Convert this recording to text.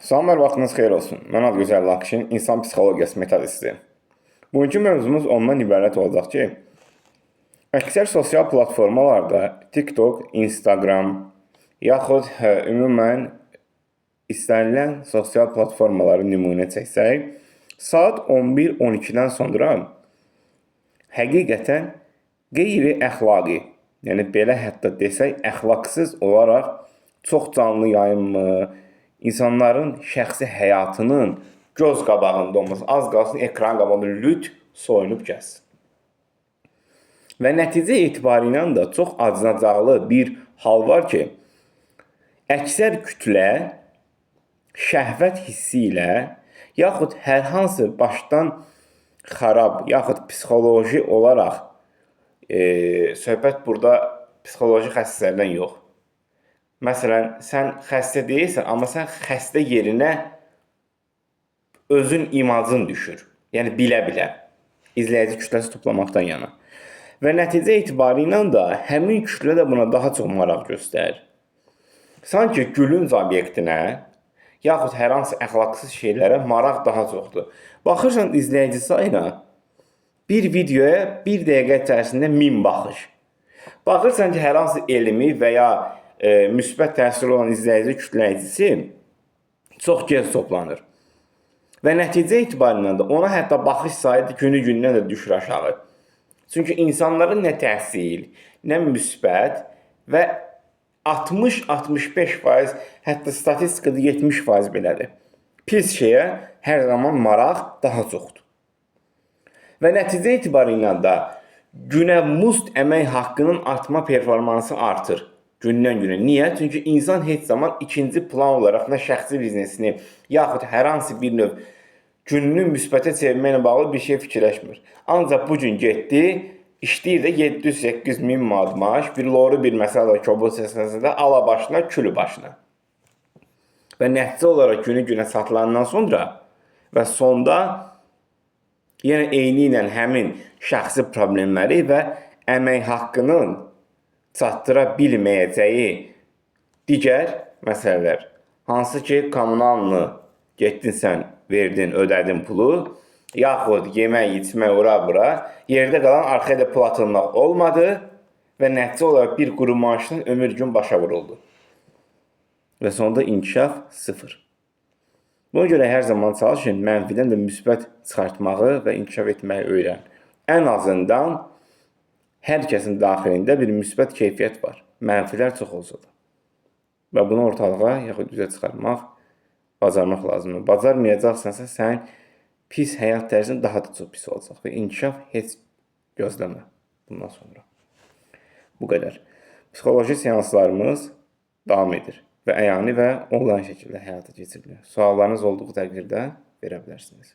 Salamlar, vaxtınız xeyir olsun. Mən Adgözəl Lakşin, insan psixologiyası metodisti. Bugünkü mövzumuz ondan ibarət olacaq ki, əksər sosial platformalarda TikTok, Instagram, yaxud ümumən istənilən sosial platformaları nümunə çəksək, saat 11-12-dən sonra həqiqətən qeyri-əxlaqi, yəni belə hətta desək, əxlaqsız olaraq çox canlı yayınmı, insanların şəxsi həyatının göz qabağında olması, az qalsın ekran qabağında lüt soyunub gəlsin. Və nəticə etibarıyla da çox acınacaqlı bir hal var ki, əksər kütlə şəhvət hissi ilə, yaxud hər hansı başdan xarab, yaxud psixoloji olaraq, söhbət burada psixoloji xəstələrdən yox. Məsələn, sən xəstə deyilsən, amma sən xəstə yerinə özün imajın düşür. Yəni, bilə-bilə. İzləyici kütləsi toplamaqdan yana. Və nəticə etibarıyla da həmin kütlə də buna daha çox maraq göstərir. Sanki gülünc obyektinə, yaxud hər hansı əxlaqsız şeylərə maraq daha çoxdur. Baxırsan izləyici sayına, bir videoya 1 dəqiqə içərisində 1000 baxış. Baxırsan ki, hər hansı elmi və ya müsbət təsirli olan izləyici kütləcisi çox gec toplanır. Və nəticə etibarıyla da ona hətta baxış sayı günü-gündən də düşür aşağı. Çünki insanların nə təhsil, nə müsbət və 60-65%, hətta statistikada 70% belədir. Pis şeyə hər zaman maraq daha çoxdur. Və nəticə etibarıyla da günə muzd əmək haqqının artma performansı artır. Gündən günə. Niyə? Çünki insan heç zaman ikinci plan olaraq nə şəxsi biznesini, yaxud hər hansı bir növ gününü müsbətə çevirməklə bağlı bir şey fikirləşmir. Ancaq bugün getdi, işləyir də 700-800 min manat maaş, bir loru bir məsələ kobud səsəsində ala başına, külü başına. Və nəticə olaraq günü-günə satılandan sonra və sonda yenə eyni ilə həmin şəxsi problemləri və əmək haqqının çatdıra bilməyəcəyi digər məsələlər. Hansı ki, kommunalını getdin sən, verdin, ödədin pulu, yaxud yemək, içmək, ora-bura, yerdə qalan arxaya da pul atılmaq olmadı və nəticə olaraq bir quru maaşdan ömür gün başa vuruldu. Və sonunda inkişaf sıfır. Buna görə hər zaman çalışın, mənfidən də müsbət çıxartmağı və inkişaf etməyi öyrən. Ən azından hər kəsin daxilində bir müsbət keyfiyyət var. Mənfilər çox olsa da. Və bunu ortalığa, yaxud üzə çıxarmaq, bacarmaq lazımdır. Bacarmayacaqsansa, sən pis həyat tərzin daha da çox pis olacaq və inkişaf heç gözləmə bundan sonra. Bu qədər. Psixoloji seanslarımız davam edir və əyani və onlayn şəkildə həyata keçirilir. Suallarınız olduğu təqdirdə verə bilərsiniz.